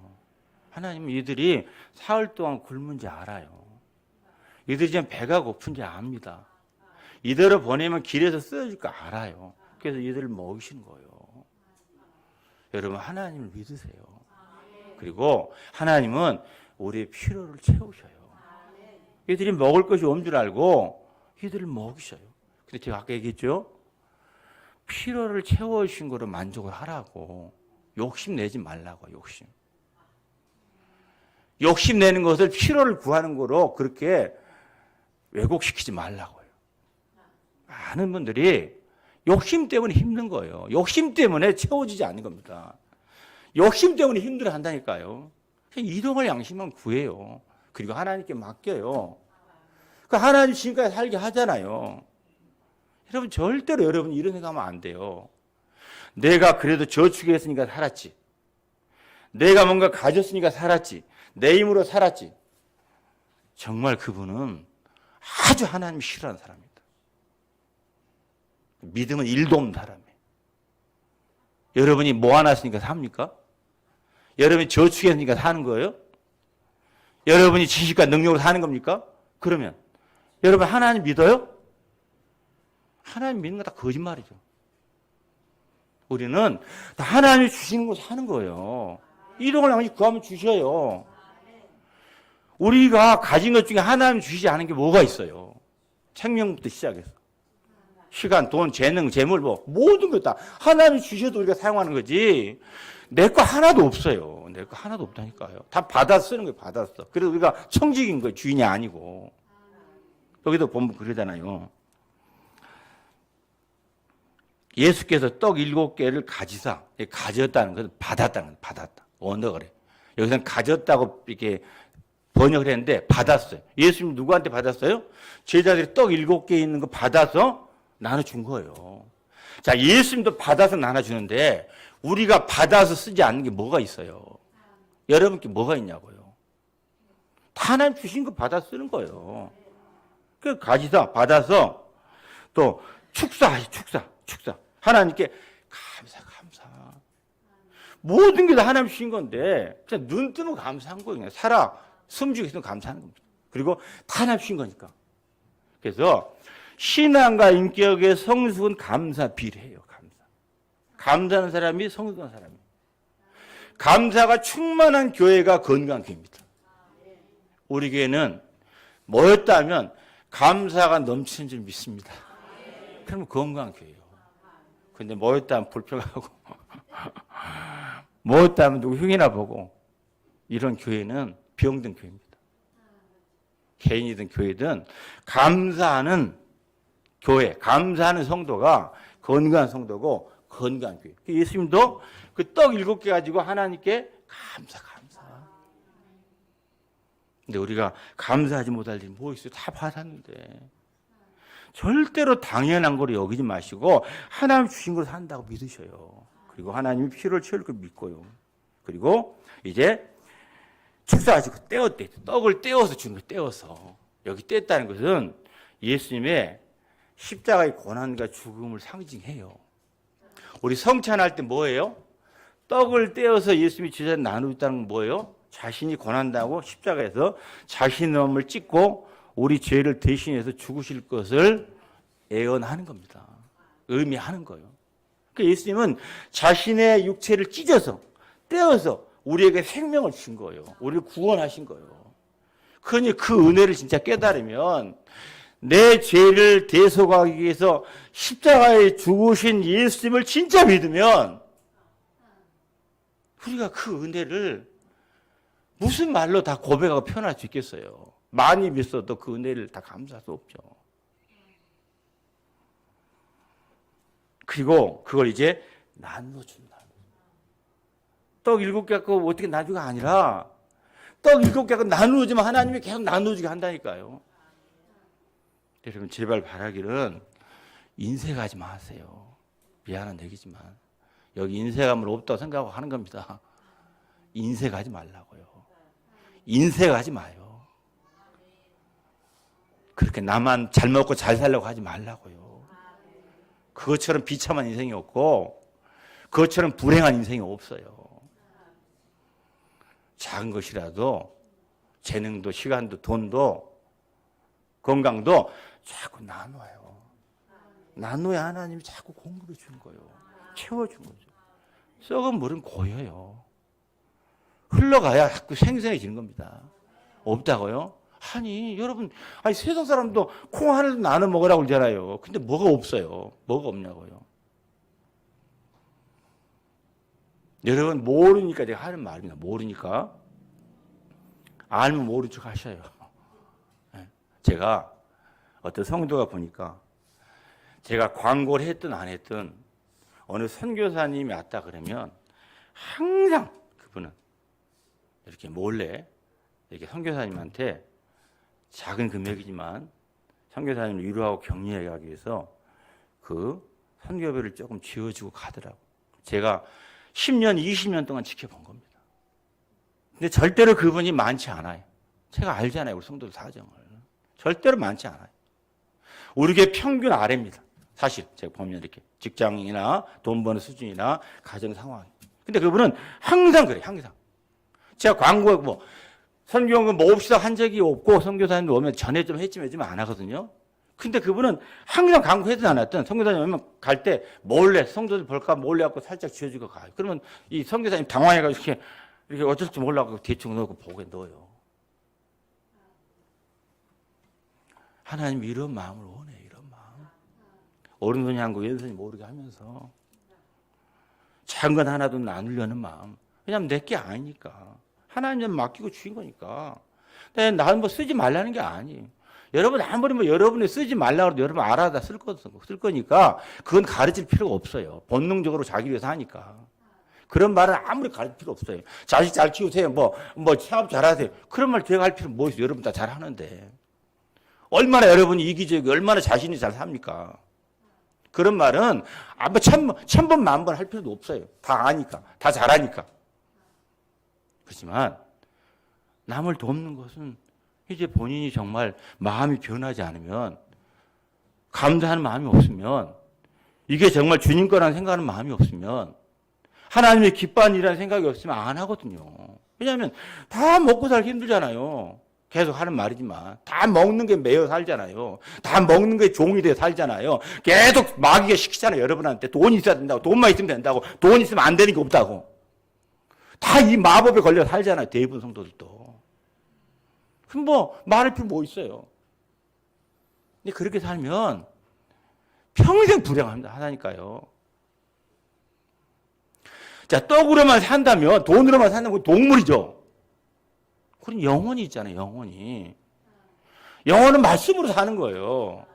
하나님은 이들이 사흘 동안 굶은지 알아요. 이들이 지금 배가 고픈지 압니다. 이대로 보내면 길에서 쓰러질 거 알아요. 그래서 이들을 먹이시는 거예요. 여러분 하나님을 믿으세요. 그리고 하나님은 우리의 필요를 채우셔요. 이들이 먹을 것이 없는 줄 알고 이들을 먹이셔요. 근데 제가 아까 얘기했죠. 필요를 채워주신 거로 만족을 하라고. 욕심내지 말라고. 욕심내는 것을 필요를 구하는 거로 그렇게 왜곡시키지 말라고요. 많은 분들이 욕심 때문에 힘든 거예요. 욕심 때문에 채워지지 않는 겁니다. 욕심 때문에 힘들어한다니까요. 이동할 양심만 구해요. 그리고 하나님께 맡겨요. 하나님 지금까지 살게 하잖아요. 여러분 절대로 여러분이 이런 생각하면 안 돼요. 내가 그래도 저축했으니까 살았지. 내가 뭔가 가졌으니까 살았지. 내 힘으로 살았지. 정말 그분은 아주 하나님이 싫어하는 사람입니다. 믿음은 일도 없는 사람이에요. 여러분이 모아놨으니까 삽니까? 여러분이 저축했으니까 사는 거예요? 여러분이 지식과 능력으로 사는 겁니까? 그러면 여러분 하나님 믿어요? 하나님 믿는 거 다 거짓말이죠. 우리는 다 하나님이 주시는 거 사는 거예요. 1억을 당연히 구하면 주셔요. 우리가 가진 것 중에 하나님 주시지 않은 게 뭐가 있어요? 생명부터 시작해서. 시간, 돈, 재능, 재물, 모든 것 다 하나님이 주셔도 우리가 사용하는 거지. 내 거 하나도 없어요. 내 거 하나도 없다니까요. 다 받아 쓰는 거예요, 받았어. 그래서 우리가 청직인 거예요, 주인이 아니고. 여기도 보면 그러잖아요. 예수께서 떡 7개를 가지사, 가졌다는 것은 받았다는 거예요, 받았다. 언어가 그래. 여기서는 가졌다고 이렇게 번역을 했는데 받았어요. 예수님 누구한테 받았어요? 제자들이 떡 7개 있는 거 받아서 나눠준 거예요. 자, 예수님도 받아서 나눠주는데 우리가 받아서 쓰지 않는 게 뭐가 있어요? 여러분께 뭐가 있냐고요? 다 하나님 주신 거 받아 쓰는 거예요. 그 가지사 받아서 또 축사하시 축사. 하나님께 감사. 모든 게 다 하나님 주신 건데 그냥 눈 뜨면 감사한 거예요. 그냥 살아 숨죽이 있으면 감사하는 겁니다. 그리고 다 하나님 주신 거니까. 그래서 신앙과 인격의 성숙은 감사 비례해요. 감사하는 사람이 성숙한 사람이에요. 감사가 충만한 교회가 건강한 교회입니다. 우리 교회는 뭐였다면 감사가 넘치는 줄 믿습니다. 그러면 건강한 교회예요. 근데 뭐였다면 불평하고 뭐였다면 누구 흉이나 보고 이런 교회는 병든 교회입니다. 개인이든 교회든 감사하는 교회, 감사하는 성도가 건강한 성도고 건강한 교회. 예수님도 그 떡 7개 가지고 하나님께 감사. 근데 우리가 감사하지 못할 일이 뭐 있어요? 다 받았는데. 절대로 당연한 걸 여기지 마시고 하나님 주신 걸 산다고 믿으셔요. 그리고 하나님이 필요를 채울 걸 믿고요. 그리고 이제 축사하시고 떼었대. 떡을 떼어서 주는 거예요. 떼어서. 여기 뗐다는 것은 예수님의 십자가의 고난과 죽음을 상징해요. 우리 성찬할 때 뭐예요? 떡을 떼어서 예수님이 주셔서 나누었다는 건 뭐예요? 자신이 고난당하고 십자가에서 자신의 몸을 찢고 우리 죄를 대신해서 죽으실 것을 예언하는 겁니다. 의미하는 거예요. 그러니까 예수님은 자신의 육체를 찢어서 떼어서 우리에게 생명을 주신 거예요. 우리를 구원하신 거예요. 그러니 그 은혜를 진짜 깨달으면 내 죄를 대속하기 위해서 십자가에 죽으신 예수님을 진짜 믿으면 우리가 그 은혜를 무슨 말로 다 고백하고 표현할 수 있겠어요. 많이 믿어도 그 은혜를 다 감사할 수 없죠. 그리고 그걸 이제 나눠준다. 떡 7개 갖고 어떻게 나누가 아니라 떡 7개 갖고 나누어지면 하나님이 계속 나눠주게 한다니까요. 여러분 제발 바라기는 인색하지 마세요. 미안한 얘기지만 여기 인색함을 없다고 생각하고 하는 겁니다. 인색하지 말라고요. 인색하지 마요. 그렇게 나만 잘 먹고 잘 살려고 하지 말라고요. 그것처럼 비참한 인생이 없고 그것처럼 불행한 인생이 없어요. 작은 것이라도 재능도 시간도 돈도 건강도 자꾸 나눠요. 나눠야 하나님이 자꾸 공급해 주는 거예요. 채워주는 거죠. 썩은 물은 고여요. 흘러가야 자꾸 생생해지는 겁니다. 없다고요? 아니 여러분 세상 사람도 콩 하나도 나눠 먹으라고 그러잖아요. 근데 뭐가 없어요. 뭐가 없냐고요. 여러분 모르니까 제가 하는 말입니다. 모르니까 알면 모른 척 하셔요. 제가 어떤 성도가 보니까 제가 광고를 했든 안 했든 어느 선교사님이 왔다 그러면 항상 그분은 이렇게 몰래 이렇게 선교사님한테 작은 금액이지만 선교사님을 위로하고 격려하기 위해서 그 선교배를 조금 지어주고 가더라고. 제가 10년, 20년 동안 지켜본 겁니다. 근데 절대로 그분이 많지 않아요. 제가 알잖아요. 우리 성도들 사정을. 절대로 많지 않아요. 우리 교회 평균 아래입니다. 사실 제가 보면 이렇게 직장이나 돈 버는 수준이나 가정 상황. 근데 그분은 항상 그래요. 항상. 제가 광고에 뭐 선교원금 모읍시다 한 적이 없고 선교사님들 오면 전에 좀 했지만 요즘 안 하거든요. 근데 그분은 항상 광고해도 안 했던 선교사님 오면 갈 때 몰래 성도들 볼까 몰래 갖고 살짝 지어주고 가요. 그러면 이 선교사님 당황해가지고 이렇게 어쩔 줄 몰라고 대충 넣고 보게 넣어요. 하나님 이런 마음을 원해요. 이런 마음. 어른손이 한 거 왼손이 모르게 하면서 작은 건 하나도 나누려는 마음. 왜냐하면 내 게 아니니까. 하나님한테 맡기고 주인 거니까. 근데 나는 뭐 쓰지 말라는 게 아니에요. 여러분 아무리 뭐 여러분이 쓰지 말라고 해도 여러분 알아다 쓸 거니까 그건 가르칠 필요가 없어요. 본능적으로 자기 위해서 하니까. 그런 말은 아무리 가르칠 필요 없어요. 자식 잘 키우세요. 뭐 창업 잘하세요. 그런 말 제가 할 필요는 뭐 있어요. 여러분 다 잘하는데. 얼마나 여러분이 이기적이고 얼마나 자신이 잘 삽니까? 그런 말은 아마 천 번, 만 번 할 필요도 없어요. 다 아니까. 다 잘하니까. 그렇지만 남을 돕는 것은 이제 본인이 정말 마음이 변하지 않으면, 감사하는 마음이 없으면, 이게 정말 주님 거라는 생각하는 마음이 없으면, 하나님의 기뻐하는 일이라는 생각이 없으면 안 하거든요. 왜냐하면 다 먹고 살기 힘들잖아요. 계속 하는 말이지만 다 먹는 게 매여 살잖아요. 다 먹는 게 종이 돼 살잖아요. 계속 마귀가 시키잖아요. 여러분한테 돈이 있어야 된다고, 돈만 있으면 된다고, 돈 있으면 안 되는 게 없다고. 다 이 마법에 걸려 살잖아요. 대부분 성도들도. 그럼 뭐 말할 필요 뭐 있어요. 근데 그렇게 살면 평생 불행합니다. 하다니까요. 자, 떡으로만 산다면, 돈으로만 산다면 동물이죠. 그런 영혼이 있잖아요. 영혼이. 영혼은 말씀으로 사는 거예요.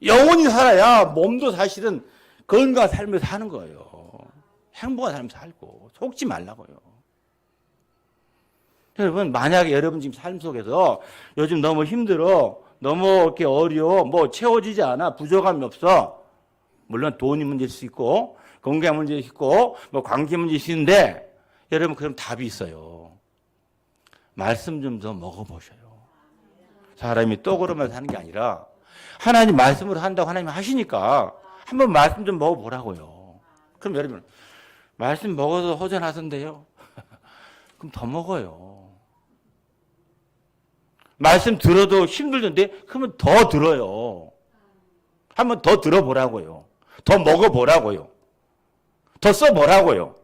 영혼이 살아야 몸도 사실은 건강한 삶을 사는 거예요. 행복한 삶을 살고 속지 말라고요. 여러분, 만약에 여러분 지금 삶 속에서 요즘 너무 힘들어, 너무 이렇게 어려워, 뭐 채워지지 않아, 부족함이 없어. 물론 돈이 문제일 수 있고, 건강 문제일 수 있고, 뭐 관계 문제일 수 있는데, 여러분 그럼 답이 있어요. 말씀 좀 더 먹어보셔요. 사람이 떡으로만 사는 게 아니라 하나님 말씀으로 한다고 하나님 하시니까 한번 말씀 좀 먹어보라고요. 그럼 여러분, 말씀 먹어서 허전하던데요? 그럼 더 먹어요. 말씀 들어도 힘들던데? 그러면 더 들어요. 한번 더 들어보라고요. 더 먹어보라고요. 더 써보라고요.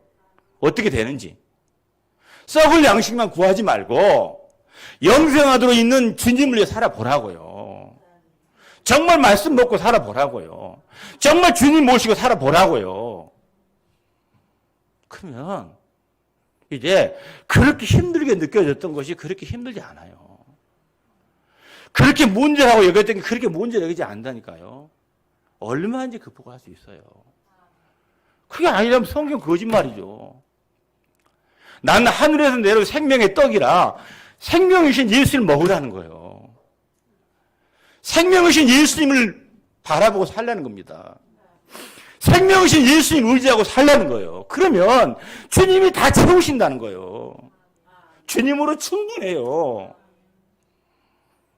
어떻게 되는지. 썩을 양식만 구하지 말고 영생하도록 있는 주님을 위해 살아보라고요. 정말 말씀 먹고 살아보라고요. 정말 주님 모시고 살아보라고요. 그러면 이제 그렇게 힘들게 느껴졌던 것이 그렇게 힘들지 않아요. 그렇게 문제라고 여겼던 게 그렇게 문제를 여기지 않다니까요. 얼마든지 극복할 수 있어요. 그게 아니라면 성경 거짓말이죠. 나는 하늘에서 내려온 생명의 떡이라 생명이신 예수를 먹으라는 거예요. 생명이신 예수님을 바라보고 살라는 겁니다. 생명이신 예수님 의지하고 살라는 거예요. 그러면 주님이 다 채우신다는 거예요. 주님으로 충분해요.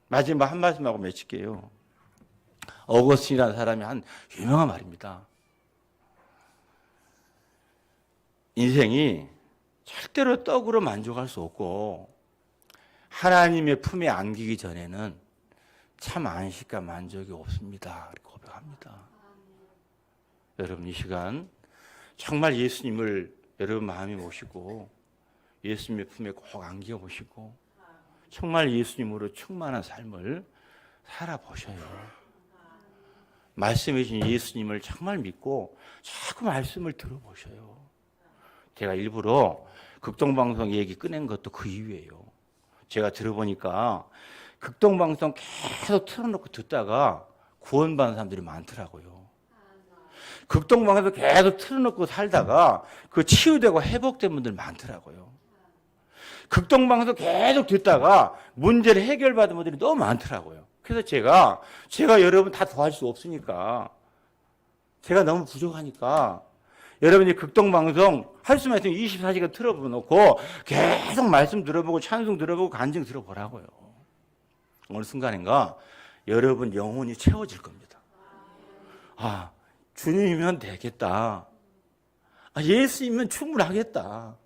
마지막 한 말씀하고 맺을게요. 어거스틴이라는 사람이 한 유명한 말입니다. 인생이 절대로 떡으로 만족할 수 없고 하나님의 품에 안기기 전에는 참 안식과 만족이 없습니다. 이렇게 고백합니다. 여러분 이 시간 정말 예수님을 여러분 마음에 모시고 예수님의 품에 꼭 안겨 보시고 정말 예수님으로 충만한 삶을 살아보셔요. 말씀해 주신 예수님을 정말 믿고 자꾸 말씀을 들어보셔요. 제가 일부러 극동방송 얘기 꺼낸 것도 그 이유예요. 제가 들어보니까 극동방송 계속 틀어놓고 듣다가 구원받는 사람들이 많더라고요. 극동방송에서 계속 틀어놓고 살다가 그 치유되고 회복된 분들 많더라고요. 극동방송 계속 듣다가 문제를 해결받은 분들이 너무 많더라고요. 그래서 제가 여러분 다 도와줄 수 없으니까, 제가 너무 부족하니까, 여러분이 극동방송 할 수만 있으면 24시간 틀어놓고 계속 말씀 들어보고 찬송 들어보고 간증 들어보라고요. 어느 순간인가 여러분 영혼이 채워질 겁니다. 아, 주님이면 되겠다. 아, 예수이면 충분하겠다.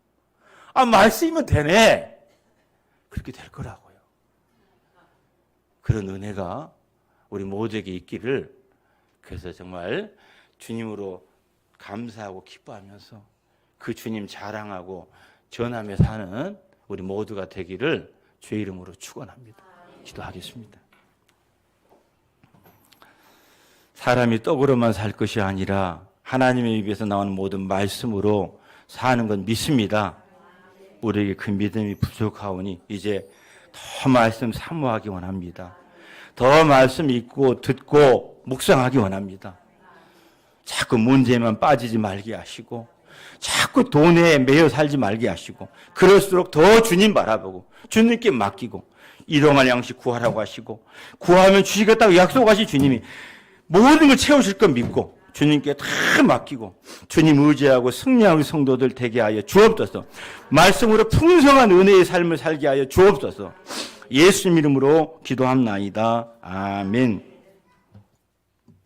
아, 말씀이면 되네. 그렇게 될 거라고요. 그런 은혜가 우리 모두에게 있기를, 그래서 정말 주님으로 감사하고 기뻐하면서 그 주님 자랑하고 전하며 사는 우리 모두가 되기를 주의 이름으로 축원합니다. 기도하겠습니다. 사람이 떡으로만 살 것이 아니라 하나님의 입에서 나오는 모든 말씀으로 사는 건 믿습니다. 우리에게 그 믿음이 부족하오니 이제 더 말씀 사모하기 원합니다. 더 말씀 읽고 듣고 묵상하기 원합니다. 자꾸 문제만 빠지지 말게 하시고, 자꾸 돈에 매여 살지 말게 하시고, 그럴수록 더 주님 바라보고 주님께 맡기고, 일용할 양식 구하라고 하시고, 구하면 주시겠다고 약속하신 주님이 모든 걸 채우실 것 믿고 주님께 다 맡기고 주님 의지하고 승리하는 성도들 되게 하여 주옵소서. 말씀으로 풍성한 은혜의 삶을 살게 하여 주옵소서. 예수님 이름으로 기도합나이다. 아멘.